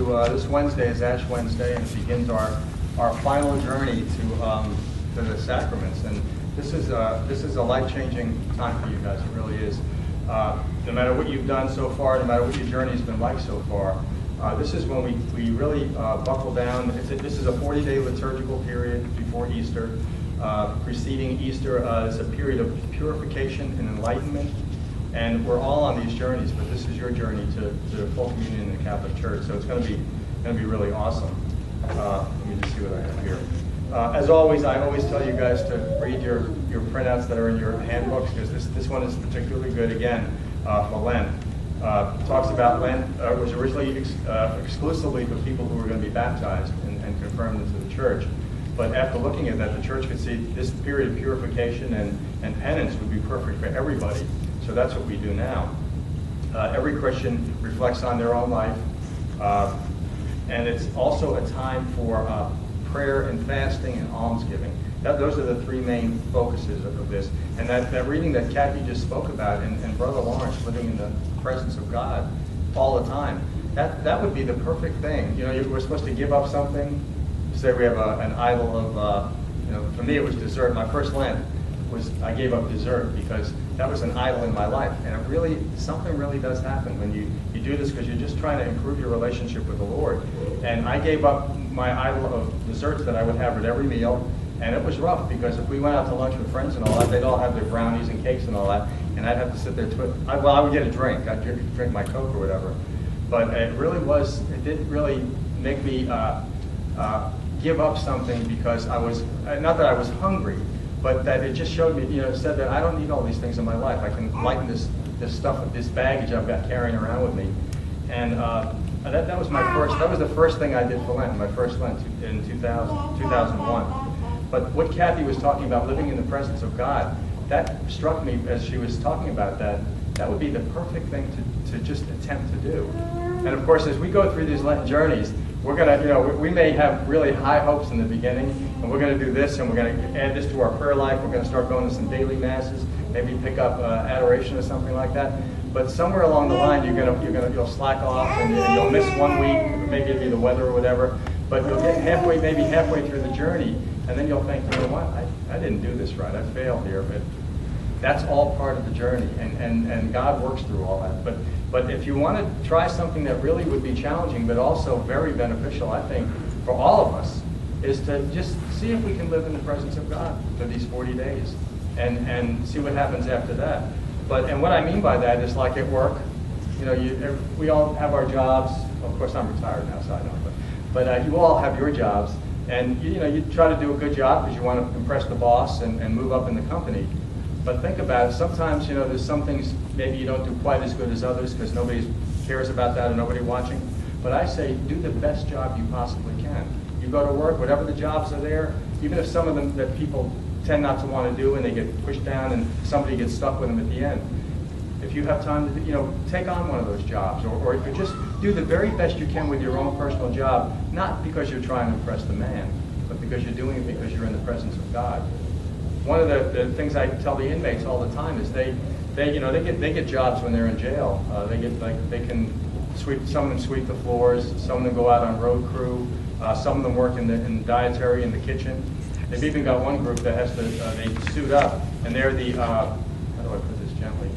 to this Wednesday is Ash Wednesday, and it begins our final journey to the sacraments. And this is a life-changing time for you guys. It really is. No matter what you've done so far, no matter what your journey's been like so far, this is when we really buckle down. This is a 40-day liturgical period before Easter. Preceding Easter is a period of purification and enlightenment. And we're all on these journeys, but this is your journey to full communion in the Catholic Church. So it's going to be really awesome. Let me just see what I have here. As always, I always tell you guys to read your printouts that are in your handbooks, because this one is particularly good again for Lent. It talks about Lent. It was originally exclusively for people who were going to be baptized and confirmed into the Church. But after looking at that, the Church could see this period of purification and penance would be perfect for everybody. So that's what we do now. Every Christian reflects on their own life. And it's also a time for prayer and fasting and almsgiving. Those are the three main focuses of this. And that reading that Kathy just spoke about, and Brother Lawrence, living in the presence of God all the time, that would be the perfect thing. You know, we're supposed to give up something. Say we have an idol of, for me it was dessert. My first Lent I gave up dessert because that was an idol in my life. And something really does happen when you do this, because you're just trying to improve your relationship with the Lord. And I gave up my idol of desserts that I would have at every meal. And it was rough, because if we went out to lunch with friends and all that, they'd all have their brownies and cakes and all that. And I'd have to sit there I would get a drink. I'd drink my Coke or whatever. But it did really make me give up something, because I was, not that I was hungry, but that it just showed me, it said that I don't need all these things in my life. I can lighten this stuff, this baggage I've got carrying around with me. And that was the first thing I did for Lent, my first Lent in 2001. But what Kathy was talking about, living in the presence of God, that struck me as she was talking about that would be the perfect thing to just attempt to do. And of course, as we go through these Lenten journeys, we're gonna, we may have really high hopes in the beginning, and we're gonna do this, and we're gonna add this to our prayer life. We're gonna start going to some daily masses, maybe pick up adoration or something like that. But somewhere along the line, you'll slack off, and you'll miss 1 week. Maybe it'll be the weather or whatever. But you'll get maybe halfway through the journey, and then you'll think, you know what? I didn't do this right. I failed here. But that's all part of the journey, and God works through all that. But if you want to try something that really would be challenging, but also very beneficial, I think, for all of us, is to just see if we can live in the presence of God for these 40 days, and see what happens after that. And what I mean by that is, like at work, we all have our jobs. Of course, I'm retired now, so I don't. But you all have your jobs, and you try to do a good job because you want to impress the boss and move up in the company. But think about it. Sometimes, there's some things maybe you don't do quite as good as others because nobody cares about that or nobody watching. But I say, do the best job you possibly can. You go to work, whatever the jobs are there, even if some of them that people tend not to want to do and they get pushed down and somebody gets stuck with them at the end. If you have time to, take on one of those jobs, or just do the very best you can with your own personal job, not because you're trying to impress the man, but because you're doing it because you're in the presence of God. One of the things I tell the inmates all the time is they get jobs when they're in jail. They can sweep. Some of them sweep the floors. Some of them go out on road crew. Some of them work in dietary in the kitchen. They've even got one group that has to they suit up, and they're the how do I put this gently?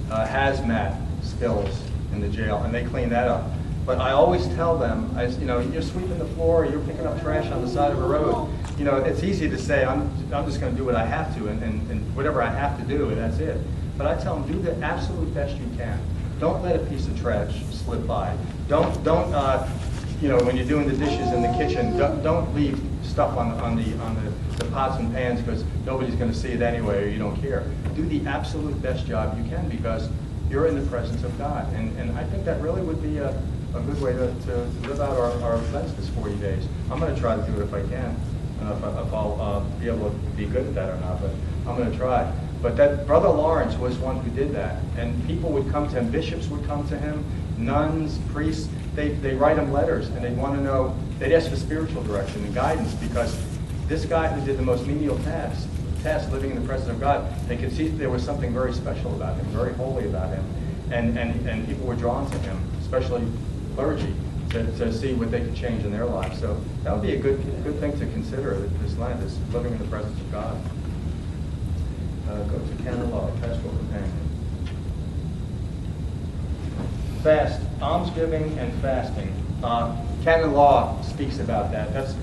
Hazmat skills in the jail, and they clean that up. But I always tell them, you're sweeping the floor, you're picking up trash on the side of a road. It's easy to say, I'm just going to do what I have to, and whatever I have to do, and that's it. But I tell them, do the absolute best you can. Don't let a piece of trash slip by. Don't when you're doing the dishes in the kitchen, don't leave stuff on the pots and pans because nobody's going to see it anyway, or you don't care. Do the absolute best job you can because you're in the presence of God. And I think that really would be a good way to live out our Lent this 40 days. I'm going to try to do it if I can. I don't know if I'll be able to be good at that or not, but I'm going to try. But that Brother Lawrence was one who did that. And people would come to him, bishops would come to him, nuns, priests, they write him letters, and they'd want to know, they'd ask for spiritual direction and guidance, because this guy who did the most menial task living in the presence of God, they could see there was something very special about him, very holy about him, and people were drawn to him, especially clergy to see what they could change in their lives. So that would be a good thing to consider this Lent, is living in the presence of God. Go to canon law, pastoral companion. Fast, almsgiving and fasting. Canon law speaks about that. That's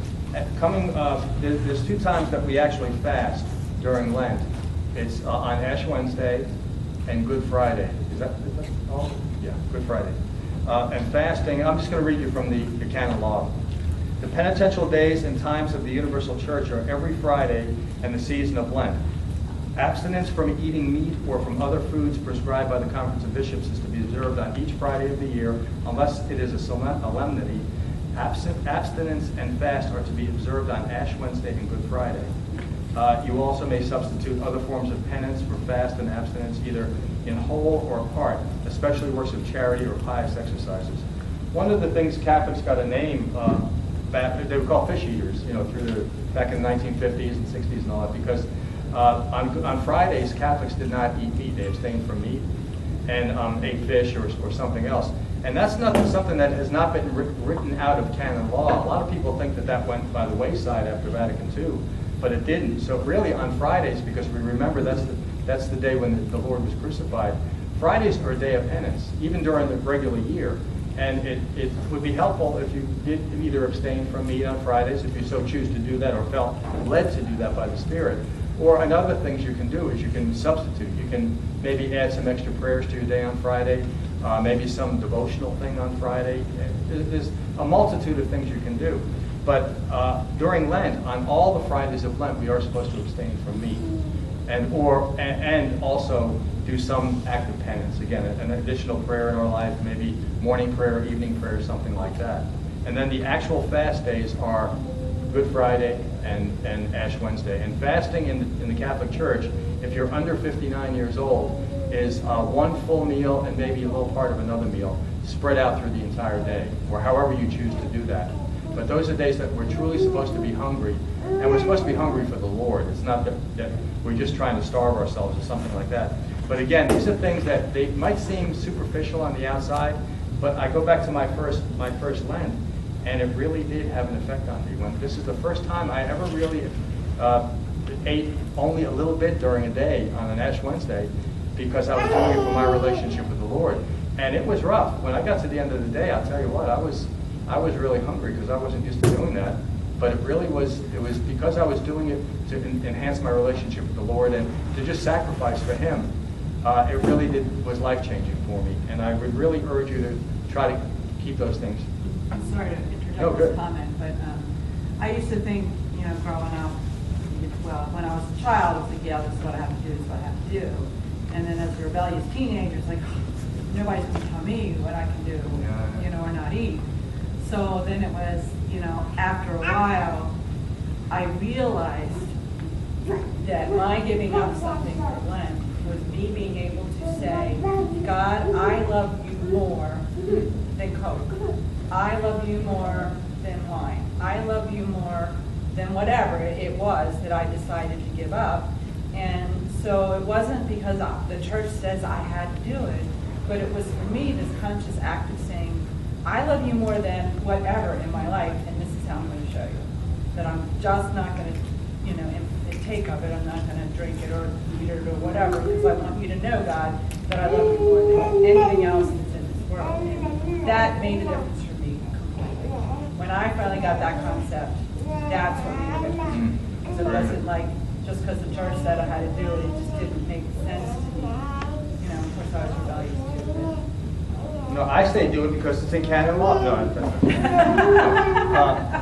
coming. There's 2 times that we actually fast during Lent. It's on Ash Wednesday and Good Friday. Is that all? Yeah, Good Friday. And fasting, I'm just going to read you from the canon law. The penitential days and times of the Universal Church are every Friday and the season of Lent. Abstinence from eating meat or from other foods prescribed by the Conference of Bishops is to be observed on each Friday of the year, unless it is a solemnity. Abstinence and fast are to be observed on Ash Wednesday and Good Friday. You also may substitute other forms of penance for fast and abstinence, either in whole or part, especially works of charity or pious exercises. One of the things Catholics got a name, they were called fish eaters, back in the 1950s and 60s and all that, because on Fridays, Catholics did not eat meat. They abstained from meat and ate fish or something else. And that's not something that has not been written out of canon law. A lot of people think that went by the wayside after Vatican II, but it didn't. So really on Fridays, because we remember that's the day when the Lord was crucified, Fridays are a day of penance, even during the regular year. And it would be helpful if you did either abstain from meat on Fridays, if you so choose to do that, or felt led to do that by the Spirit. Or another things you can do is you can substitute. You can maybe add some extra prayers to your day on Friday, maybe some devotional thing on Friday. There's a multitude of things you can do. But during Lent, on all the Fridays of Lent, we are supposed to abstain from meat, and also do some act of penance. Again, an additional prayer in our life, maybe morning prayer, evening prayer, something like that. And then the actual fast days are Good Friday and Ash Wednesday. And fasting in the Catholic Church, if you're under 59 years old, is 1 full meal and maybe a little part of another meal spread out through the entire day, or however you choose to do that. But those are days that we're truly supposed to be hungry, and we're supposed to be hungry for the Lord. It's not that we're just trying to starve ourselves or something like that. But again, these are things that they might seem superficial on the outside, but I go back to my first Lent, and it really did have an effect on me. This is the first time I ever really ate only a little bit during a day on an Ash Wednesday, because I was doing it for my relationship with the Lord. And it was rough. When I got to the end of the day, I'll tell you what, I was really hungry, because I wasn't used to doing that. But it was because I was doing it to enhance my relationship with the Lord and to just sacrifice for Him. It really was life-changing for me. And I would really urge you to try to keep those things. I'm sorry to interject this comment, but I used to think, growing up, well, when I was a child, I was like, yeah, this is what I have to do, this is what I have to do. And then as a rebellious teenager, it's like, nobody's going to tell me what I can do, or not eat. So then it was, after a while, I realized that my giving up something for Lent was me being able to say, God, I love you more than Coke. I love you more than wine. I love you more than whatever it was that I decided to give up. And so it wasn't because the church says I had to do it, but it was for me this conscious act of saying, I love you more than whatever in my life, and this is how I'm going to show you. That I'm just not going to, take of it. I'm not going to drink it or eat it or whatever, because I want you to know, God, that I love you more than anything else that's in this world. And that made a difference for me completely. When I finally got that concept, that's what made a difference. Because it wasn't like, just because the church said I had to do it, it just didn't make sense to me. Of course I was rebellious too, but... No, I say do it because it's in canon law. No,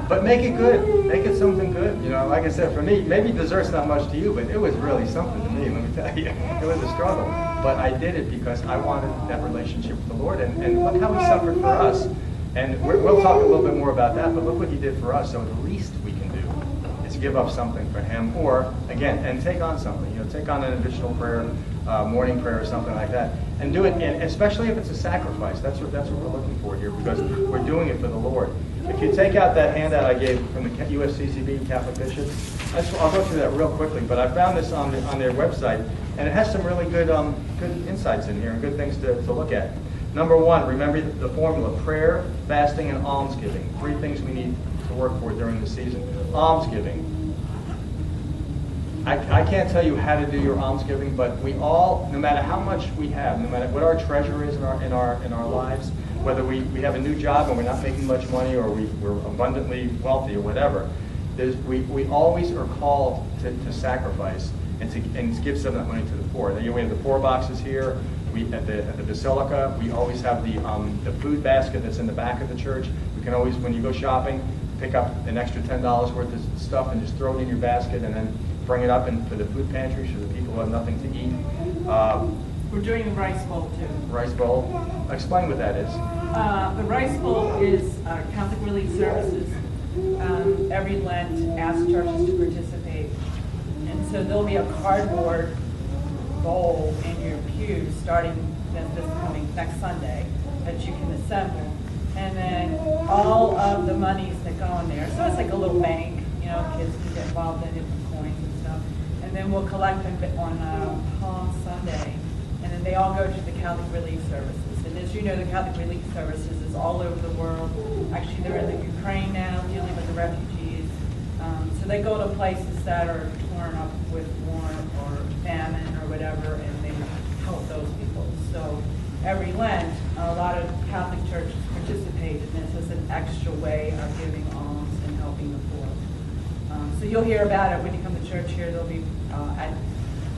but make it good. Make it something good. Like I said, for me, maybe dessert's not much to you, but it was really something to me, let me tell you. It was a struggle. But I did it because I wanted that relationship with the Lord. And look how He suffered for us. And we'll talk a little bit more about that, but look what He did for us. So the least we can do is give up something for Him, or, again, and take on something. Take on an additional prayer, morning prayer or something like that. And do it, and especially if it's a sacrifice. That's what we're looking for here, because we're doing it for the Lord. If you take out that handout I gave from the USCCB Catholic Bishops, I'll go through that real quickly, but I found this on their website, and it has some really good insights in here and good things to look at. Number one, remember the formula: prayer, fasting, and almsgiving. 3 things we need to work for during the season. Almsgiving. I can't tell you how to do your almsgiving, but we all, no matter how much we have, no matter what our treasure is in our lives, whether we have a new job and we're not making much money, or we're abundantly wealthy or whatever, we always are called to sacrifice and to give some of that money to the poor. We have the poor boxes here. At the Basilica, we always have the food basket that's in the back of the church. We can always, when you go shopping, pick up an extra $10 worth of stuff and just throw it in your basket, and then bring it up for the food pantry so the people who have nothing to eat. We're doing the rice bowl too. Rice bowl. Explain what that is. The rice bowl is Catholic Relief Services. Every Lent asks churches to participate. And so there'll be a cardboard bowl in your pew starting this coming next Sunday that you can assemble. And then all of the monies that go in there, so it's like a little bank, kids can get involved in it with coins and stuff. And then we'll collect them on Palm Sunday. And then they all go to the Catholic Relief Services. And as you know, the Catholic Relief Services is all over the world. Actually, they're in the Ukraine now, dealing with the refugees. So they go to places that are torn up with war or famine or whatever, and they help those people. So every Lent, a lot of Catholic churches participate in this as an extra way of giving alms and helping the poor. So you'll hear about it when you come to church here. There'll be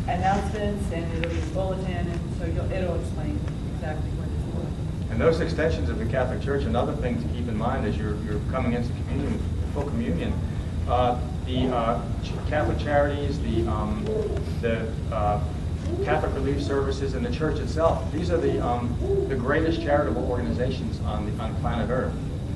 announcements, and it'll be a bulletin, and so it'll explain exactly what it's for. And those extensions of the Catholic Church, another thing to keep in mind as you're coming into communion, full communion, the Catholic Charities, the Catholic Relief Services, and the Church itself. These are the greatest charitable organizations on planet Earth.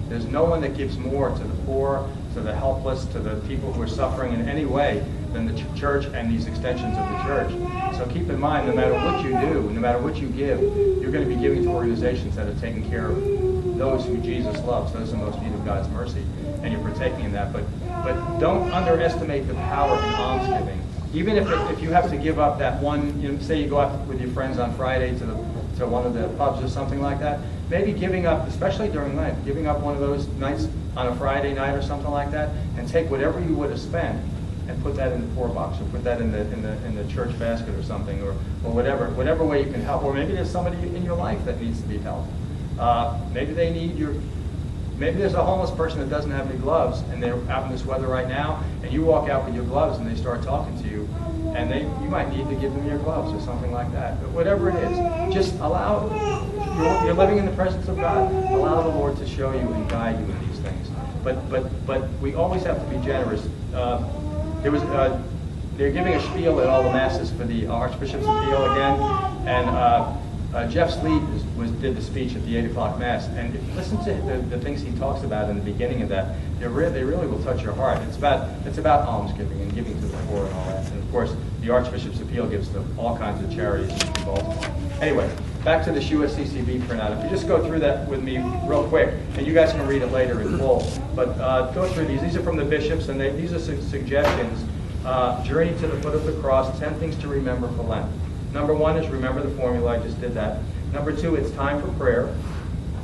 There's no one that gives more to the poor, to the helpless, to the people who are suffering in any way than the church and these extensions of the church. So keep in mind, no matter what you do, no matter what you give, you're going to be giving to organizations that are taking care of those who Jesus loves, those in most need of God's mercy, and you're partaking in that. But don't underestimate the power of almsgiving. Even if you have to give up that one, say you go out with your friends on Friday to one of the pubs or something like that, maybe giving up, especially during Lent, giving up one of those nights on a Friday night or something like that, and take whatever you would have spent and put that in the poor box, or put that in the church basket or something, or whatever way you can help. Or maybe there's somebody in your life that needs to be helped. Maybe they need maybe there's a homeless person that doesn't have any gloves, and they're out in this weather right now, and you walk out with your gloves and they start talking to you, and you might need to give them your gloves or something like that. But whatever it is, just allow, you're living in the presence of God, allow the Lord to show you and guide you in these things. But we always have to be generous. They're giving a spiel at all the masses for the Archbishop's Appeal again, and Jeff Sleet did the speech at the 8 o'clock Mass, and if you listen to the things he talks about in the beginning of that, they really will touch your heart. It's about almsgiving and giving to the poor and all that. And of course, the Archbishop's Appeal gives to all kinds of charities involved. Anyway, back to this USCCB printout. If you just go through that with me real quick, and you guys can read it later in full, but go through these. These are from the bishops, and these are suggestions. Journey to the foot of the cross, 10 things to remember for Lent. Number 1 is remember the formula. I just did that. Number 2, it's time for prayer.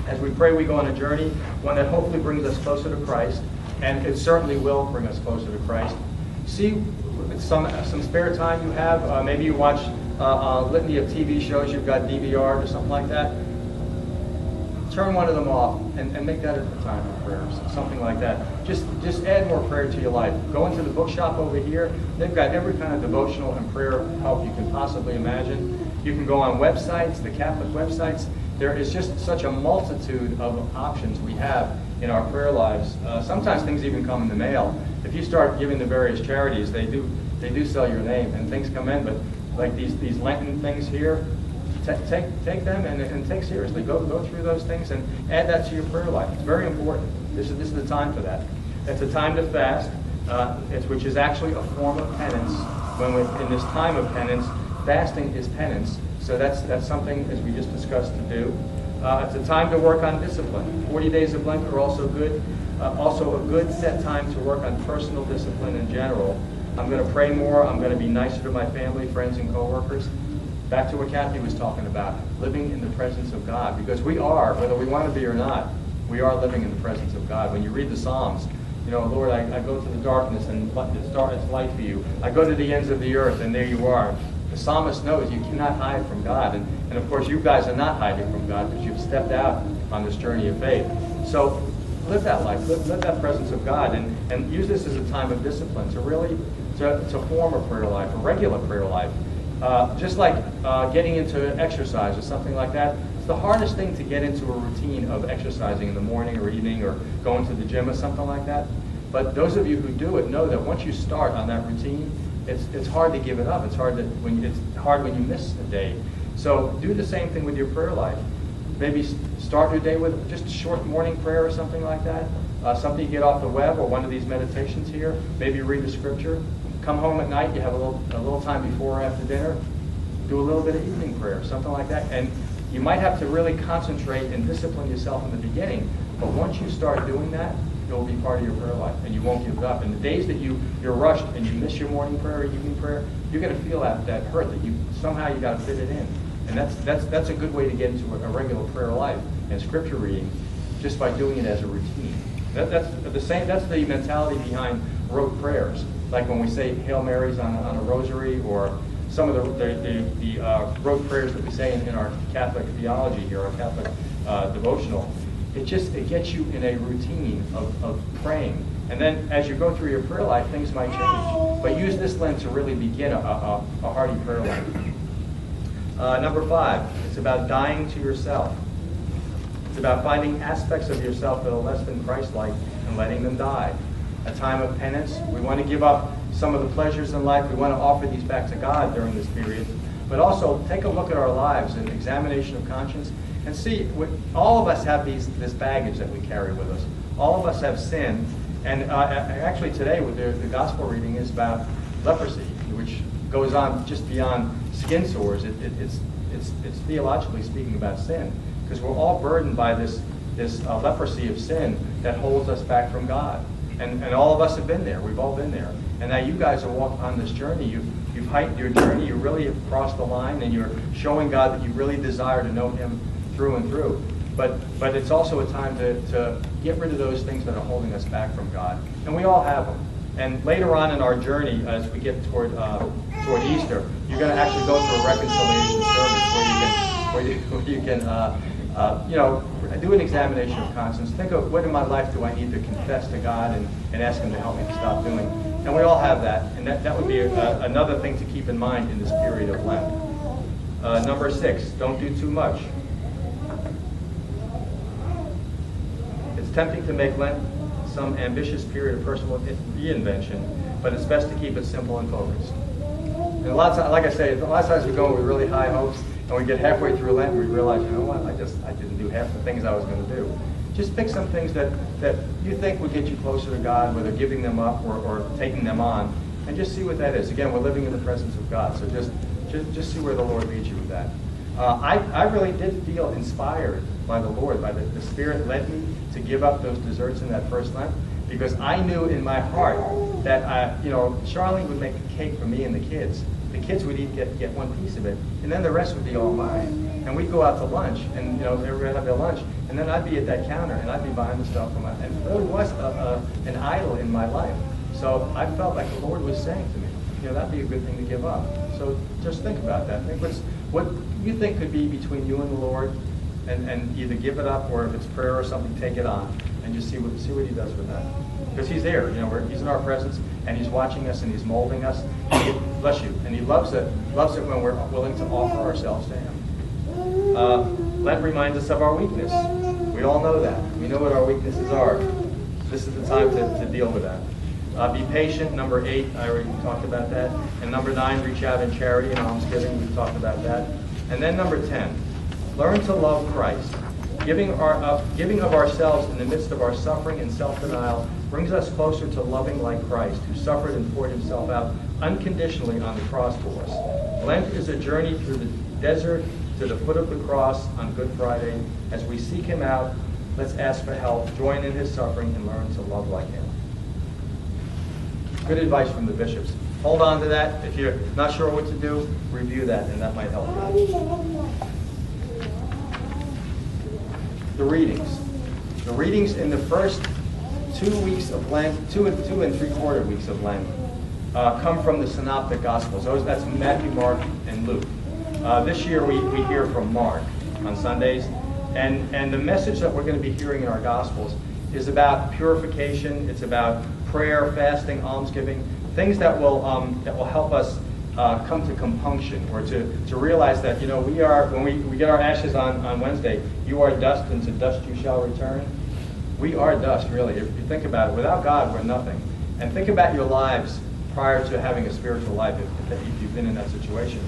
As we pray, we go on a journey, one that hopefully brings us closer to Christ, and it certainly will bring us closer to Christ. See some spare time you have. Maybe you watch a litany of TV shows you've got DVR'd or something like that. Turn one of them off and make that a time for prayers, something like that. Just add more prayer to your life. Go into the bookshop over here. They've got every kind of devotional and prayer help you can possibly imagine. You can go on websites, the Catholic websites. There is just such a multitude of options we have in our prayer lives. Sometimes things even come in the mail. If you start giving to various charities, they do sell your name and things come in. But like these Lenten things here, take them and take seriously. Go through those things and add that to your prayer life. It's very important. This is the time for that. It's a time to fast, which is actually a form of penance. When we're in this time of penance, fasting is penance. So that's something, as we just discussed, to do. It's a time to work on discipline. 40 days of Lent are also good. Also a good set time to work on personal discipline in general. I'm going to pray more. I'm going to be nicer to my family, friends, and coworkers. Back to what Kathy was talking about, living in the presence of God, because we are, whether we want to be or not, we are living in the presence of God. When you read the Psalms, you know, Lord, I go to the darkness and it's light for you. I go to the ends of the earth and there you are. The psalmist knows you cannot hide from God. And of course, you guys are not hiding from God because you've stepped out on this journey of faith. So live that life, live that presence of God, and use this as a time of discipline to really to form a prayer life, a regular prayer life. Just like getting into exercise or something like that, it's the hardest thing to get into a routine of exercising in the morning or evening or going to the gym or something like that. But those of you who do it know that once you start on that routine, it's hard to give it up. It's hard when you miss a day. So do the same thing with your prayer life. Maybe start your day with just a short morning prayer or something like that. Something you get off the web or one of these meditations here. Maybe read the scripture. Come home at night, you have a little time before or after dinner. Do a little bit of evening prayer, something like that. And you might have to really concentrate and discipline yourself in the beginning. But once you start doing that, it'll be part of your prayer life, and you won't give it up. And the days that you're rushed and you miss your morning prayer or evening prayer, you're going to feel that hurt that somehow you got to fit it in. And that's a good way to get into a regular prayer life and scripture reading, just by doing it as a routine. That's the mentality behind rote prayers, like when we say Hail Marys on a rosary, or some of the rote prayers that we say in our Catholic theology here, our Catholic devotional. It gets you in a routine of praying. And then as you go through your prayer life, things might change. But use this Lent to really begin a hearty prayer life. Number 5, it's about dying to yourself. It's about finding aspects of yourself that are less than Christ-like and letting them die. A time of penance. We want to give up some of the pleasures in life. We want to offer these back to God during this period. But also take a look at our lives, an examination of conscience, and see, all of us have this baggage that we carry with us. All of us have sin. And actually today, with the gospel reading is about leprosy, which goes on just beyond skin sores. It's theologically speaking about sin, because we're all burdened by this leprosy of sin that holds us back from God. And all of us have been there. We've all been there. And now you guys are walking on this journey. You've hiked your journey. You really have crossed the line, and you're showing God that you really desire to know Him through and through. But it's also a time to get rid of those things that are holding us back from God. And we all have them. And later on in our journey, as we get toward Easter, you're going to actually go through a reconciliation service where you can do an examination of conscience. Think of, what in my life do I need to confess to God and ask Him to help me to stop doing? And we all have that. And that would be another thing to keep in mind in this period of Lent. Number 6, don't do too much. It's tempting to make Lent some ambitious period of personal reinvention, but it's best to keep it simple and focused. And a lot of times, like I say, a lot of times we go with really high hopes, and we get halfway through Lent and we realize, you know what, I didn't do half the things I was going to do. Just pick some things that you think would get you closer to God, whether giving them up or taking them on, and just see what that is. Again, we're living in the presence of God, so just see where the Lord leads you with that. I really did feel inspired by the Lord, by the Spirit led me to give up those desserts in that first Lent, because I knew in my heart that Charlene would make a cake for me and the kids. The kids would get one piece of it, and then the rest would be all mine. And we'd go out to lunch, and everybody would have their lunch, and then I'd be at that counter, and I'd be buying the stuff for and it really was an idol in my life. So I felt like the Lord was saying to me, that'd be a good thing to give up. So just think about that. Think what you think could be between you and the Lord, and either give it up, or if it's prayer or something, take it on, and just see what He does with that. Because He's there, He's in our presence, and He's watching us, and He's molding us. And bless you. And He loves it when we're willing to offer ourselves to Him. Lent reminds us of our weakness. We all know that. We know what our weaknesses are. This is the time to deal with that. Be patient. Number 8, I already talked about that. And number 9, reach out in charity and almsgiving. We've talked about that. And then number 10, learn to love Christ. Giving of ourselves in the midst of our suffering and self-denial brings us closer to loving like Christ, who suffered and poured Himself out unconditionally on the cross for us. Lent is a journey through the desert to the foot of the cross on Good Friday. As we seek Him out, let's ask for help, join in His suffering, and learn to love like Him. good advice from the bishops. Hold on to that. If you're not sure what to do, review that, and that might help you. The readings. The readings in the first 2 weeks of Lent, two and 3/4 weeks of Lent, come from the Synoptic Gospels. That's Matthew, Mark, and Luke. This year we hear from Mark on Sundays, and the message that we're going to be hearing in our Gospels is about purification. It's about prayer, fasting, almsgiving, things that will help us come to compunction, or to realize that, you know, we are, when we get our ashes on Wednesday, you are dust, and to dust you shall return. We are dust, really. If you think about it, without God, we're nothing. And think about your lives prior to having a spiritual life, if you've been in that situation.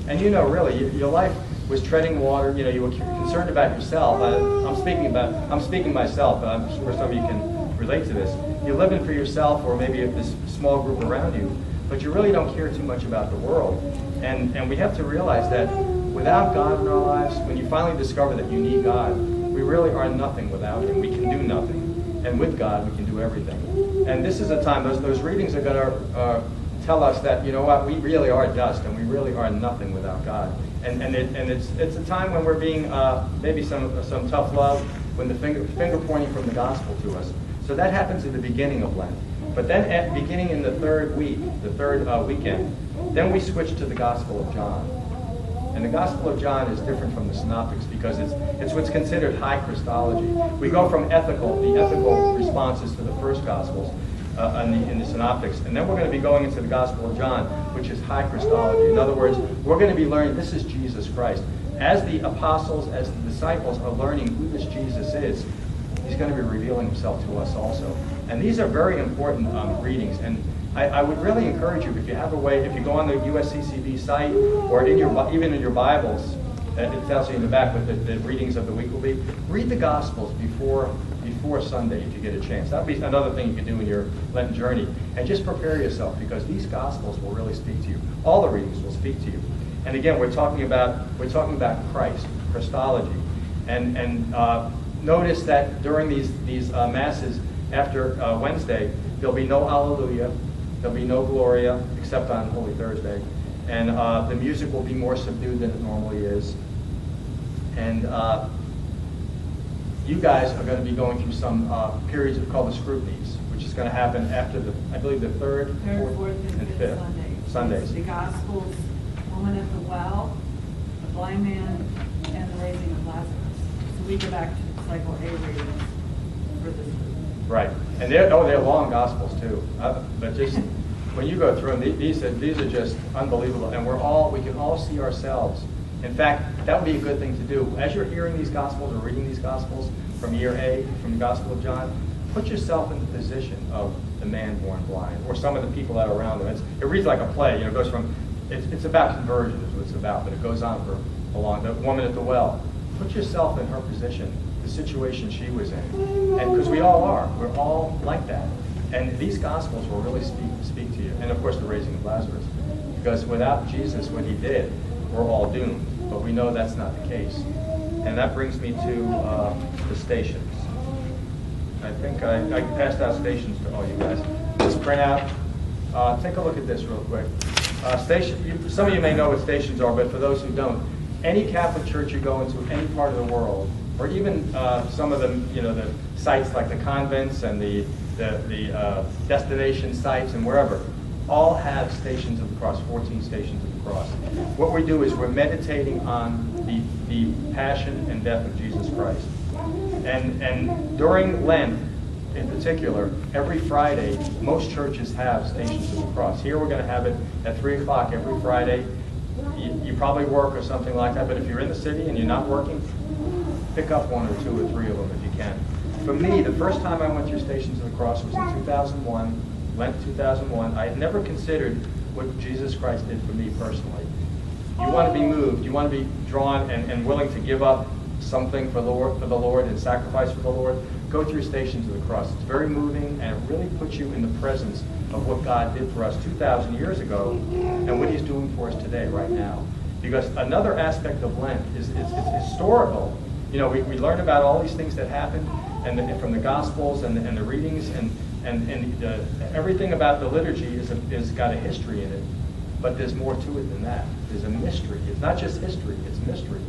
And you know, really, your life was treading water. You know, you were concerned about yourself. I'm speaking myself, but I'm sure some of you can relate to this. You're living for yourself, or maybe this small group around you, but you really don't care too much about the world. And we have to realize that without God in our lives, when you finally discover that you need God, we really are nothing without Him. We can do nothing. And with God, we can do everything. And this is a time, those readings are going to tell us that, you know what, we really are dust, and we really are nothing without God. And it's a time when we're being maybe some tough love, when the finger pointing from the gospel to us. So that happens at the beginning of Lent. But then beginning in the third week, the third weekend, then we switch to the Gospel of John. And the Gospel of John is different from the Synoptics because it's what's considered high Christology. We go from the ethical responses to the first Gospels in the Synoptics, and then we're going to be going into the Gospel of John, which is high Christology. In other words, we're going to be learning this is Jesus Christ. As the apostles, as the disciples are learning who this Jesus is, He's going to be revealing Himself to us also. And these are very important readings. And I would really encourage you, if you have a way, if you go on the USCCB site, or even in your Bibles, it tells you in the back what the readings of the week will be. Read the Gospels before Sunday if you get a chance. That would be another thing you can do in your Lenten journey. And just prepare yourself, because these Gospels will really speak to you. All the readings will speak to you. And again, we're talking about Christ, Christology, and notice that during these masses after Wednesday, there'll be no Alleluia, there'll be no Gloria, except on Holy Thursday, and the music will be more subdued than it normally is. And you guys are going to be going through some periods called the scrutinies, which is going to happen after I believe the third, fourth, and fifth Sundays. The Gospels, woman at the well, the blind man, and the raising of Lazarus. So we go back to cycle A readings for this group. Right, and they're long Gospels too. But just when you go through them, these are just unbelievable, and we can all see ourselves. In fact, that would be a good thing to do. As you're hearing these Gospels or reading these Gospels from year A, from the Gospel of John, put yourself in the position of the man born blind, or some of the people that are around him. It reads like a play. You know, it goes from it's about conversion is what it's about, but it goes on for a long. The woman at the well. Put yourself in her position, the situation she was in, and because we all are, we're all like that. And these Gospels will really speak to you. And of course, the raising of Lazarus, because without Jesus, what He did, we're all doomed. But we know that's not the case. And that brings me to the stations. I think I passed out stations to all you guys. This printout. Take a look at this real quick. Some of you may know what stations are, but for those who don't, any Catholic church you go into, any part of the world, or even some of them, you know, the sites like the convents and the destination sites and wherever, all have stations of the cross, 14 stations of the cross. What we do is we're meditating on the passion and death of Jesus Christ. And during Lent, in particular, every Friday, most churches have stations of the cross. Here we're going to have it at 3 o'clock every Friday. You probably work or something like that, but if you're in the city and you're not working, pick up 1 or 2 or 3 of them if you can. For me, the first time I went through Stations of the Cross was in 2001, Lent 2001. I had never considered what Jesus Christ did for me personally. You want to be moved, you want to be drawn and willing to give up something for the Lord and sacrifice for the Lord, go through Stations of the Cross. It's very moving, and it really puts you in the presence of what God did for us 2,000 years ago and what He's doing for us today, right now. Because another aspect of Lent is it's historical. You know, we learn about all these things that happened, and from the Gospels and the readings everything about the liturgy is got a history in it, but there's more to it than that. There's a mystery. It's not just history; it's mystery.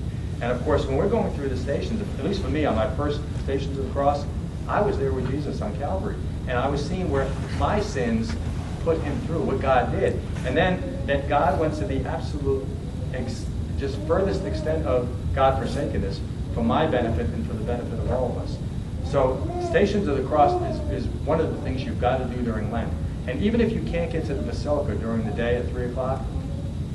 And of course, when we're going through the stations, at least for me, on my first Stations of the Cross, I was there with Jesus on Calvary, and I was seeing where my sins put him through, what God did, and then that God went to the absolute, just furthest extent of God forsakenness for my benefit and for the benefit of all of us. So Stations of the Cross is one of the things you've got to do during Lent. And even if you can't get to the Basilica during the day at 3 o'clock,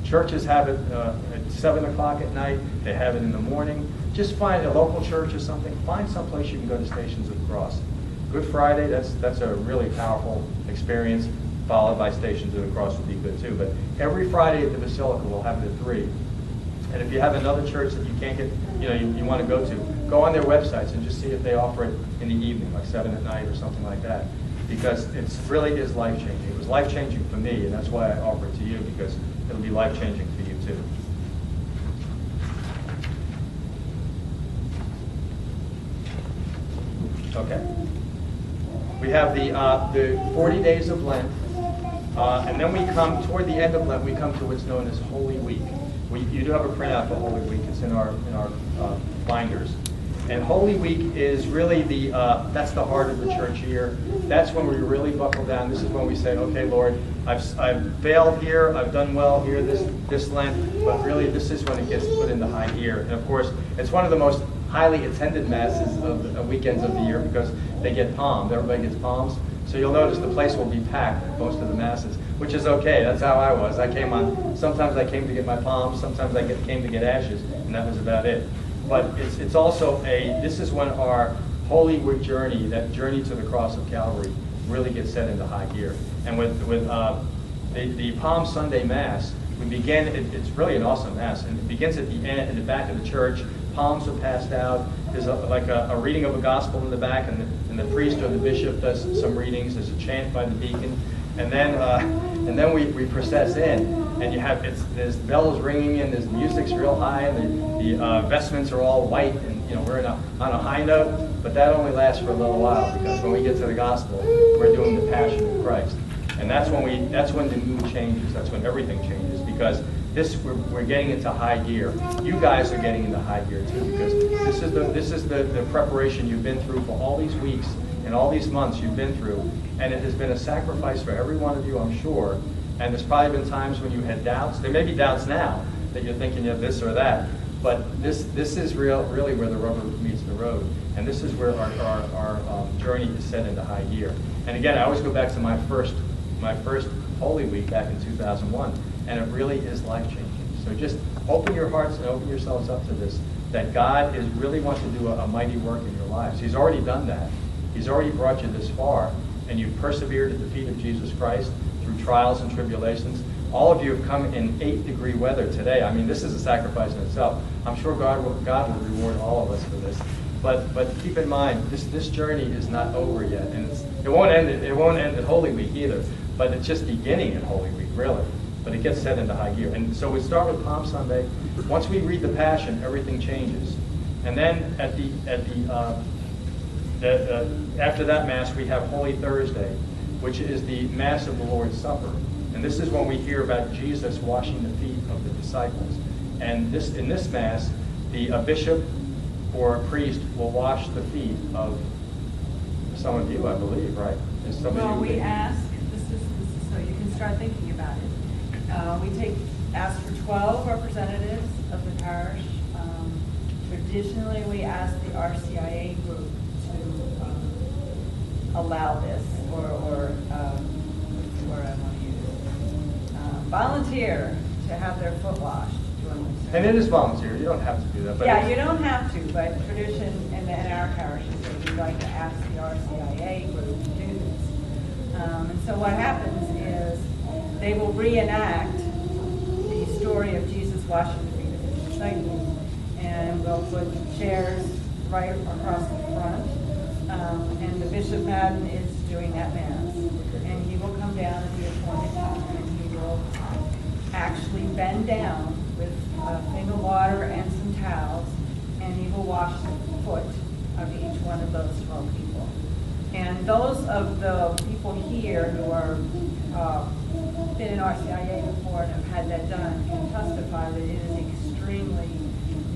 churches have it at 7 o'clock at night. They have it in the morning. Just find a local church or something. Find someplace you can go to Stations of the Cross. Good Friday, that's a really powerful experience, followed by Stations of the Cross would be good too. But every Friday at the Basilica, we'll have it at 3. And if you have another church that you can't get, you want to go on their websites and just see if they offer it in the evening, like 7 at night or something like that. Because it really is life-changing. It was life-changing for me, and that's why I offer it to you, because it'll be life-changing for you too. Okay. We have the 40 days of Lent, and then we come, toward the end of Lent, we come to what's known as Holy Week. You do have a printout for Holy Week. It's in our binders. And Holy Week is really that's the heart of the church year. That's when we really buckle down. This is when we say, okay, Lord, I've failed here, I've done well here this Lent, but really this is when it gets put into high gear. And of course, it's one of the most highly attended masses of weekends of the year because they get palmed. Everybody gets palms. So you'll notice the place will be packed at most of the masses, which is okay. That's how I was. Sometimes I came to get my palms, sometimes I came to get ashes, and that was about it. But it's also this is when our Holy Week journey, that journey to the cross of Calvary, really gets set into high gear. And with the Palm Sunday Mass, we begin, it's really an awesome Mass, and it begins at the end, in the back of the church. Palms are passed out. There's a reading of a gospel in the back, and the priest or the bishop does some readings. There's a chant by the deacon, and then we process in, and there's bells ringing, and there's music's real high, and the vestments are all white, and we're on a high note. But that only lasts for a little while, because when we get to the gospel, we're doing the Passion of Christ, and that's when the mood changes. That's when everything changes, because we're getting into high gear. You guys are getting into high gear too, because this is the preparation you've been through for all these weeks and all these months you've been through, and it has been a sacrifice for every one of you, I'm sure. And there's probably been times when you had doubts. There may be doubts now that you're thinking of this or that, but this is really where the rubber meets the road, and this is where our journey is set into high gear. And again, I always go back to my first Holy Week back in 2001. And it really is life-changing. So just open your hearts and open yourselves up to this, that God really wants to do a mighty work in your lives. He's already done that. He's already brought you this far, and you've persevered at the feet of Jesus Christ through trials and tribulations. All of you have come in 8-degree weather today. I mean, this is a sacrifice in itself. I'm sure God will reward all of us for this. But keep in mind, this journey is not over yet, and it won't end at Holy Week either. But it's just beginning at Holy Week, really. But it gets set into high gear. And so we start with Palm Sunday. Once we read the Passion, everything changes. And then after that Mass, we have Holy Thursday, which is the Mass of the Lord's Supper. And this is when we hear about Jesus washing the feet of the disciples. And in this Mass, a bishop or a priest will wash the feet of some of you, I believe, right? We ask, this is so you can start thinking about it. We ask for 12 representatives of the parish. Traditionally, we ask the RCIA group to allow this, or what's the word I want to use? Volunteer to have their foot washed during the service. And it is volunteer. You don't have to do that. But yeah, you don't have to, but tradition in our parish is that we like to ask the RCIA group to do this. And so what happens is they will reenact the story of Jesus washing the feet of his disciples, and we'll put chairs right across the front, and the Bishop Madden is doing that Mass, and he will come down at the appointed time, and he will actually bend down with a thing of water and some towels, and he will wash the foot of each one of those 12 people. And those of the people here who are been in RCIA before and have had that done can testify that it is an extremely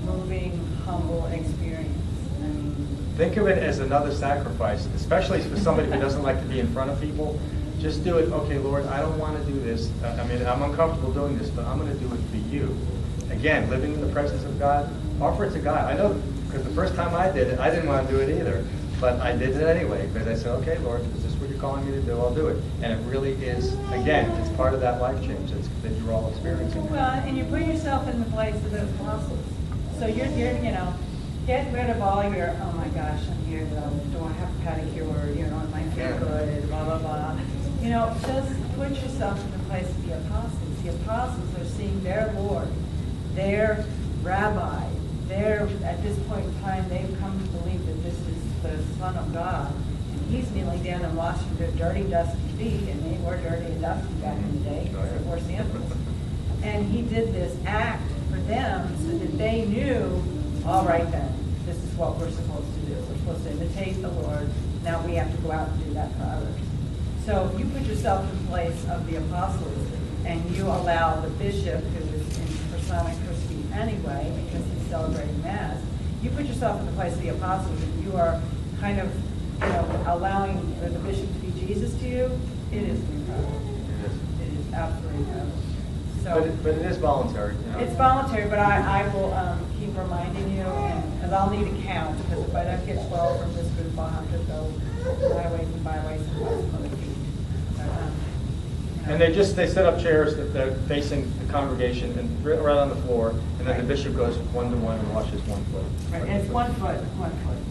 moving, humble experience. I mean, think of it as another sacrifice, especially for somebody who doesn't like to be in front of people. Just do it. Okay, Lord, I don't want to do this. I mean, I'm uncomfortable doing this, but I'm going to do it for you. Again, living in the presence of God, offer it to God. I know, because the first time I did it, I didn't want to do it either. But I did it anyway, because I said, okay, Lord, is this what you're calling me to do? I'll do it. And it really is, again, it's part of that life change that you're all experiencing. Well, and you put yourself in the place of the apostles. So you're get rid of all your, oh my gosh, I'm here, do I have a pedicure, am I feel good, and blah, blah, blah. Just put yourself in the place of the apostles. The apostles are seeing their Lord, their rabbi, at this point in time, they've come to believe that this is the Son of God. And he's kneeling down and washing their dirty, dusty feet, and they were dirty and dusty back in the day because they wore sandals. And he did this act for them so that they knew, all right then, this is what we're supposed to do. We're supposed to imitate the Lord. Now we have to go out and do that for others. So if you put yourself in the place of the apostles and you allow the bishop, who is in persona Christi anyway, because he's celebrating Mass, you put yourself in the place of the apostles and you are kind of, allowing the bishop to be Jesus to you. It is incredible. It is absolutely incredible. So, but it is voluntary. It's voluntary, but I will keep reminding you, because I'll need a count, because if I don't get 12 from this group, I'll have to go byways and byways and cross some other feet. And they set up chairs that are facing the congregation and right on the floor, and then the bishop goes one-to-one and washes one foot. Right, and it's one foot.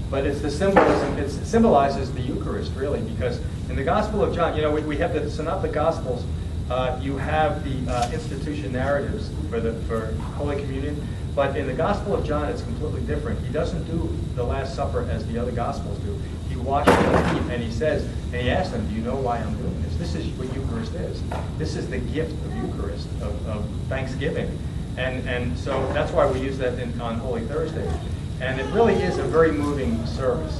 But it's the symbolism, it symbolizes the Eucharist, really, because in the Gospel of John, we have the Synoptic Gospels, you have the institution narratives for Holy Communion, but in the Gospel of John, it's completely different. He doesn't do the Last Supper as the other Gospels do. He washes their feet, and he asks them, do you know why I'm doing this? This is what Eucharist is. This is the gift of Eucharist, of Thanksgiving. And so that's why we use that on Holy Thursday. And it really is a very moving service.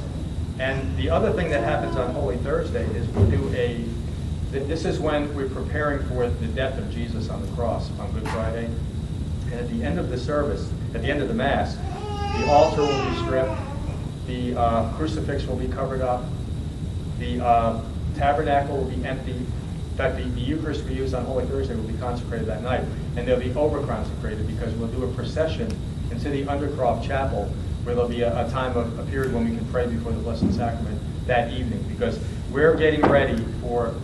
And the other thing that happens on Holy Thursday is we do this is when we're preparing for the death of Jesus on the cross on Good Friday. And at the end of the service, at the end of the Mass, the altar will be stripped, the crucifix will be covered up, the tabernacle will be empty. In fact, the Eucharist we use on Holy Thursday will be consecrated that night, and they'll be over-consecrated because we'll do a procession into the Undercroft Chapel, where there'll be a period when we can pray before the Blessed Sacrament that evening, because we're getting ready for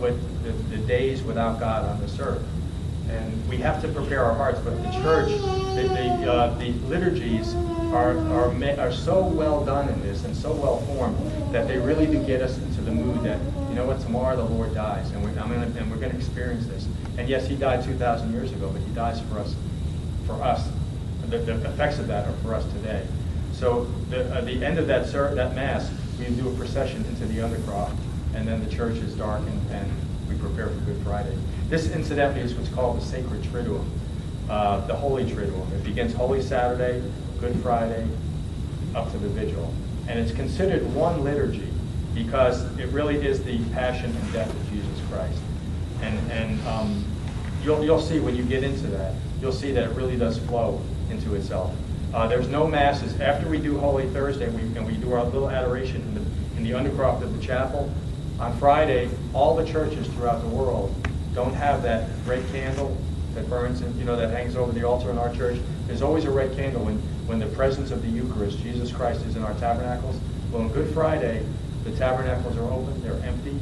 the days without God on this earth. And we have to prepare our hearts, but the church, the liturgies are so well done in this and so well formed that they really do get us into the mood that, tomorrow the Lord dies, and we're going to experience this. And yes, he died 2,000 years ago, but he dies for us. The effects of that are for us today. So at the end of that Mass, we do a procession into the Undercroft, and then the church is darkened, and we prepare for Good Friday. This, incidentally, is what's called the Sacred Triduum, the Holy Triduum. It begins Holy Saturday, Good Friday, up to the Vigil. And it's considered one liturgy because it really is the passion and death of Jesus Christ. And you'll see when you get into that, you'll see that it really does flow into itself. There's no masses. After we do Holy Thursday, and we do our little adoration in the Undercroft of the chapel, on Friday, all the churches throughout the world don't have that red candle that burns and that hangs over the altar in our church. There's always a red candle when the presence of the Eucharist, Jesus Christ, is in our tabernacles. Well, on Good Friday, the tabernacles are open, they're empty,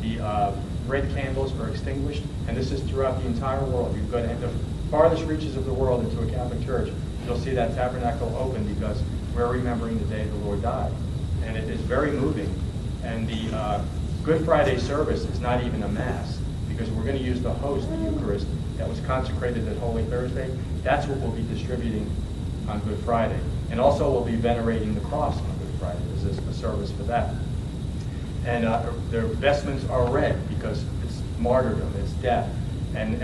the red candles are extinguished, and this is throughout the entire world. You go to the farthest reaches of the world into a Catholic church, you'll see that tabernacle open because we're remembering the day the Lord died. And it is very moving. And the Good Friday service is not even a Mass, because we're going to use the host, the Eucharist, that was consecrated at Holy Thursday. That's what we'll be distributing on Good Friday. And also we'll be venerating the cross on Good Friday. There's a service for that. And their vestments are red because it's martyrdom, it's death. And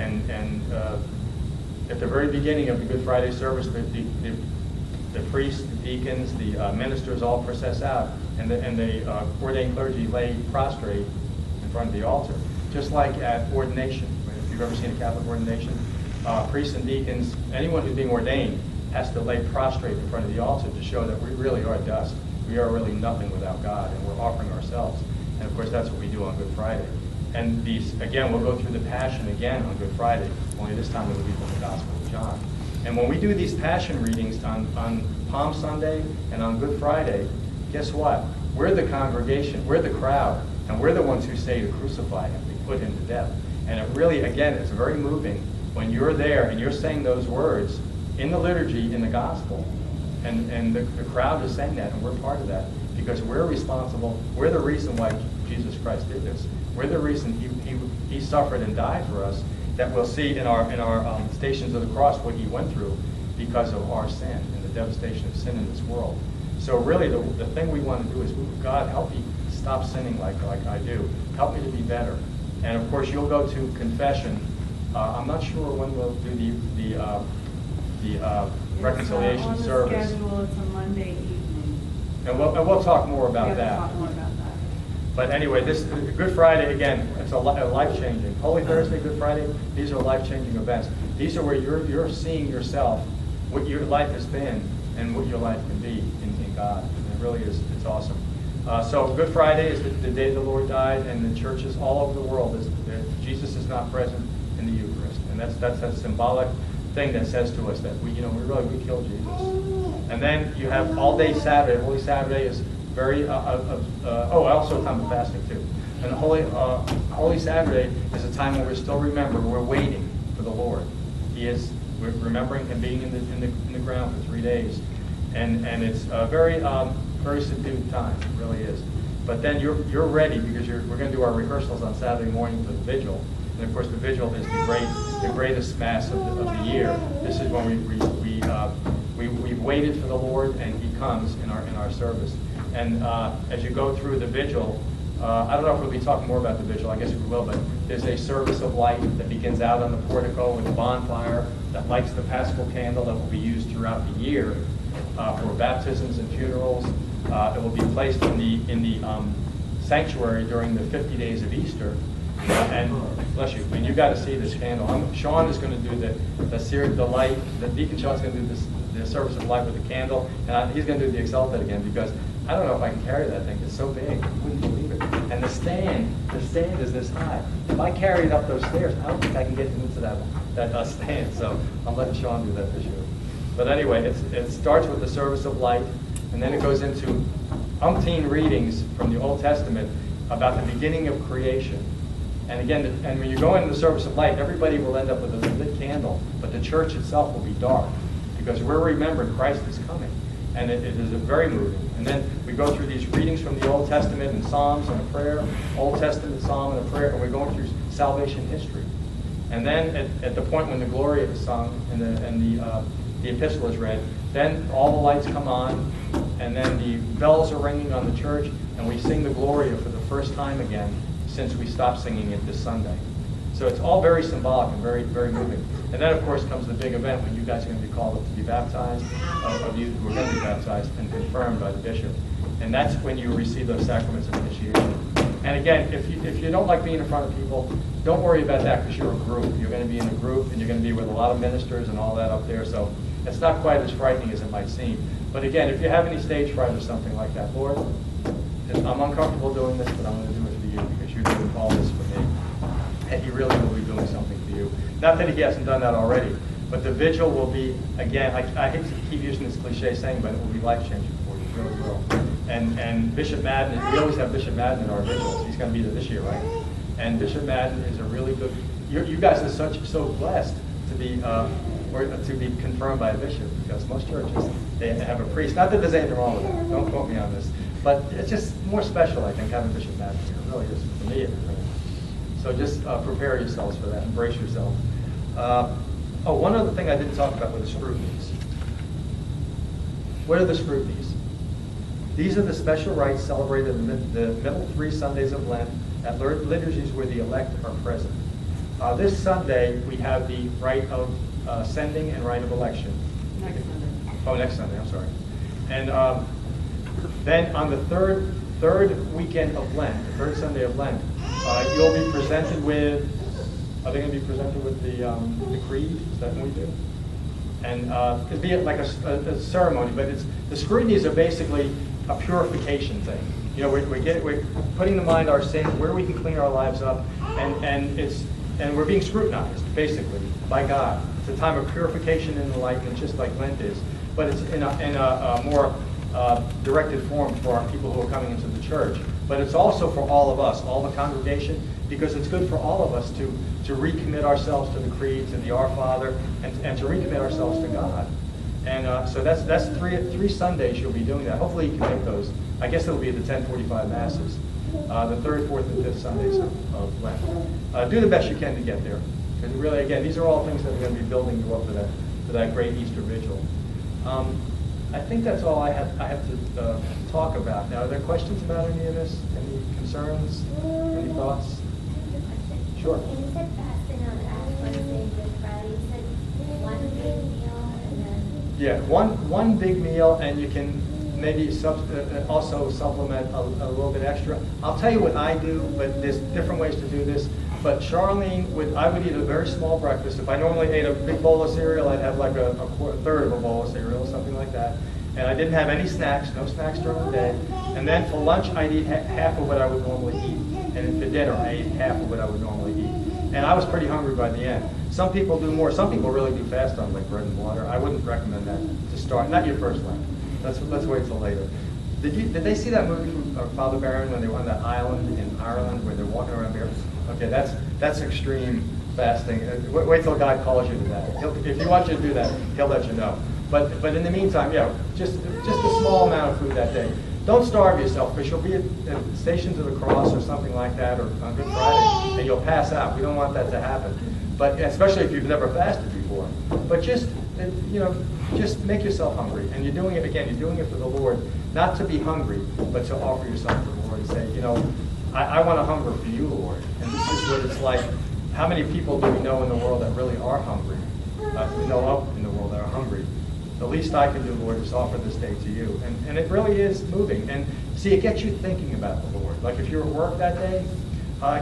at the very beginning of the Good Friday service, the priests, the deacons, the ministers all process out and the ordained clergy lay prostrate in front of the altar. Just like at ordination, if you've ever seen a Catholic ordination, priests and deacons, anyone who's being ordained has to lay prostrate in front of the altar to show that we really are dust. We are really nothing without God, and we're offering ourselves. And of course, that's what we do on Good Friday. And these, again, we'll go through the Passion again on Good Friday, only this time it'll be from the Gospel of John. And when we do these Passion readings on Palm Sunday and on Good Friday, guess what? We're the congregation, we're the crowd, and we're the ones who say to crucify him, to put him to death. And it really, again, it's very moving when you're there and you're saying those words in the liturgy, in the Gospel, and the crowd is saying that, and we're part of that, because we're responsible, we're the reason why Jesus Christ did this. We're the reason he suffered and died for us, that we'll see in our Stations of the Cross what he went through because of our sin and the devastation of sin in this world. So really the thing we want to do is, God, help me stop sinning like I do. Help me to be better. And of course you'll go to confession. I'm not sure when we'll do the reconciliation service. It's on the schedule. It's a Monday evening. And we'll talk more about that. Talk more about that. But anyway, this Good Friday, again, it's a life-changing. Holy Thursday, Good Friday, these are life-changing events. These are where you're seeing yourself, what your life has been, and what your life can be in God. And it really is, it's awesome. So Good Friday is the day the Lord died, and the churches all over the world, Jesus is not present in the Eucharist. And that's that symbolic thing that says to us that we killed Jesus. And then you have all day Saturday. Holy Saturday is very, also a time of fasting too. And Holy Saturday is a time when we're still remembering, we're waiting for the Lord. We're remembering him being in the ground for 3 days. And it's a very subdued time, it really is. But then you're ready, because we're going to do our rehearsals on Saturday morning for the Vigil. And of course the Vigil is the greatest Mass of the year. This is when we've waited for the Lord, and he comes in our service. And as you go through the Vigil, I don't know if we'll be talking more about the Vigil, I guess we will, but there's a service of light that begins out on the portico with a bonfire that lights the Paschal candle that will be used throughout the year for baptisms and funerals. It will be placed in the sanctuary during the 50 days of Easter. And bless you, and you got to see this candle. Sean is going to do the light. The Deacon Sean's going to do the service of light with the candle, and he's going to do the Exalted again, because I don't know if I can carry that thing. It's so big, you wouldn't believe it. And the stand is this high. If I carry it up those stairs, I don't think I can get into that stand. So I'm letting Sean do that this year. But anyway, it starts with the service of light, and then it goes into umpteen readings from the Old Testament about the beginning of creation. And again, and when you go into the service of light, everybody will end up with a lit candle, but the church itself will be dark, because we're remembering Christ is coming. And it is very moving. And then we go through these readings from the Old Testament and Psalms and a prayer, Old Testament Psalm and a prayer, and we're going through salvation history. And then at the point when the Gloria is sung and the epistle is read, then all the lights come on, and then the bells are ringing on the church, and we sing the Gloria for the first time again since we stopped singing it this Sunday. So it's all very symbolic and very, very moving. And then, of course, comes the big event when you guys are going to be called up to be baptized, of you who are going to be baptized and confirmed by the bishop. And that's when you receive those sacraments of initiation. And again, if you don't like being in front of people, don't worry about that, because you're a group. You're going to be in a group, and you're going to be with a lot of ministers and all that up there. So it's not quite as frightening as it might seem. But again, if you have any stage fright or something like that, Lord, I'm uncomfortable doing this, but I'm going to do it for you, because you're doing all this for me. And he really will be doing something for you. Not that he hasn't done that already, but the Vigil will be, again, I hate to keep using this cliche saying, but it will be life-changing for you. It really will. And Bishop Madden, we always have Bishop Madden in our Vigils. He's going to be there this year, right? And Bishop Madden is a really good, you guys are so blessed to be confirmed by a bishop, because most churches, they have a priest. Not that there's anything wrong with that. Don't quote me on this. But it's just more special, I think, having Bishop Madden here. It really is. For me, it is. So just prepare yourselves for that. Embrace yourself. One other thing I didn't talk about were the scrutinies. What are the scrutinies? These are the special rites celebrated in the middle 3 Sundays of Lent at liturgies where the elect are present. This Sunday, we have the rite of sending and rite of election. Next Sunday. Oh, next Sunday, I'm sorry. Then on the third weekend of Lent, the third Sunday of Lent, you'll be presented with, are they going to be presented with the creed? Is that what we do? And it'd be like a ceremony, but the scrutinies are basically a purification thing. You know, we're putting to mind our sins, where we can clean our lives up, and we're being scrutinized, basically, by God. It's a time of purification and enlightenment, just like Lent is. But it's in a more directed form for our people who are coming into the church. But it's also for all of us, all the congregation, because it's good for all of us to recommit ourselves to the creed, to the Our Father, and to recommit ourselves to God. And so that's three Sundays you'll be doing that. Hopefully you can make those. I guess it'll be the 10:45 Masses, the third, fourth, and fifth Sundays of Lent. Do the best you can to get there. Because really, again, these are all things that are going to be building you up for that great Easter Vigil. I think that's all I have to talk about. Now, are there questions about any of this? Any concerns? Any thoughts? Sure. And you said fasting on Ash Wednesday and Good Friday. You said one big meal and then... Yeah, one big meal, and you can maybe also supplement a little bit extra. I'll tell you what I do, but there's different ways to do this. But Charlene, I would eat a very small breakfast. If I normally ate a big bowl of cereal, I'd have like a third of a bowl of cereal, something like that. And I didn't have any snacks, no snacks during the day. And then for lunch, I'd eat half of what I would normally eat. And for dinner, I ate half of what I would normally eat. And I was pretty hungry by the end. Some people do more. Some people really do fast on like bread and water. I wouldn't recommend that to start. Not your first Lent. Let's wait till later. Did they see that movie from Father Barron when they were on that island in Ireland where they're walking around there? Okay, that's extreme fasting. Wait till God calls you to that. If He wants you to do that, He'll let you know. But in the meantime, just a small amount of food that day. Don't starve yourself, because you'll be at Stations of the Cross or something like that, or on Good Friday, and you'll pass out. We don't want that to happen. But especially if you've never fasted before. But just make yourself hungry. And you're doing it for the Lord, not to be hungry, but to offer yourself to the Lord and say, I want to hunger for you, Lord. And this is what it's like. How many people do we know in the world that really are hungry? We know of in the world that are hungry. The least I can do, Lord, is offer this day to you. And it really is moving. And see, it gets you thinking about the Lord. Like if you're at work that day,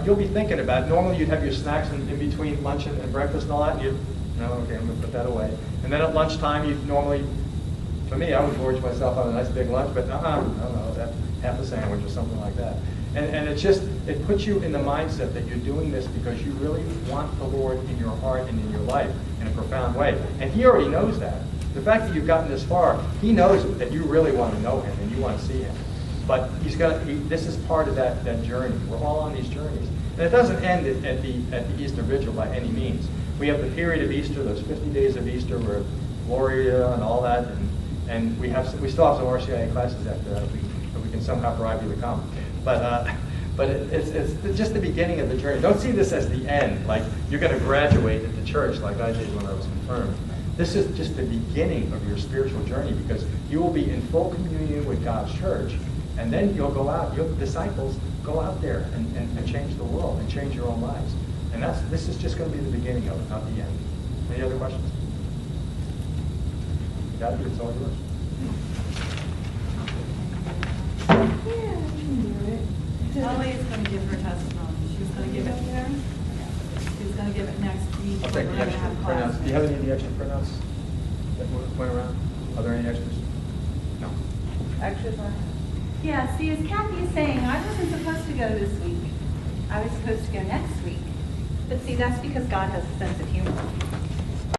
you'll be thinking about it. Normally you'd have your snacks in between lunch and breakfast and all that, and you'd, okay, I'm going to put that away. And then at lunchtime, you'd normally, for me, I would gorge myself on a nice big lunch, but I don't know, that's half a sandwich or something like that. And it puts you in the mindset that you're doing this because you really want the Lord in your heart and in your life in a profound way. And He already knows that. The fact that you've gotten this far, He knows that you really want to know Him and you want to see Him. But this is part of that journey. We're all on these journeys. And it doesn't end at the Easter Vigil by any means. We have the period of Easter, those 50 days of Easter where Gloria and all that, and we still have some RCIA classes after that if we can somehow bribe you to come. But it's just the beginning of the journey. Don't see this as the end, like you're going to graduate at the church like I did when I was confirmed. This is just the beginning of your spiritual journey because you will be in full communion with God's church, and then you'll go out, your disciples go out there and change the world and change your own lives. And this is just going to be the beginning of it, not the end. Any other questions? Got it? It's all yours. Ellie is going to give her testimony. She's going to give it here. She's going to give it next week. I'll take the extra printouts. Do you have any of the extra printouts that went around? Are there any extras? No. Extras are? Yeah, see, as Kathy is saying, I wasn't supposed to go this week. I was supposed to go next week. But see, that's because God has a sense of humor.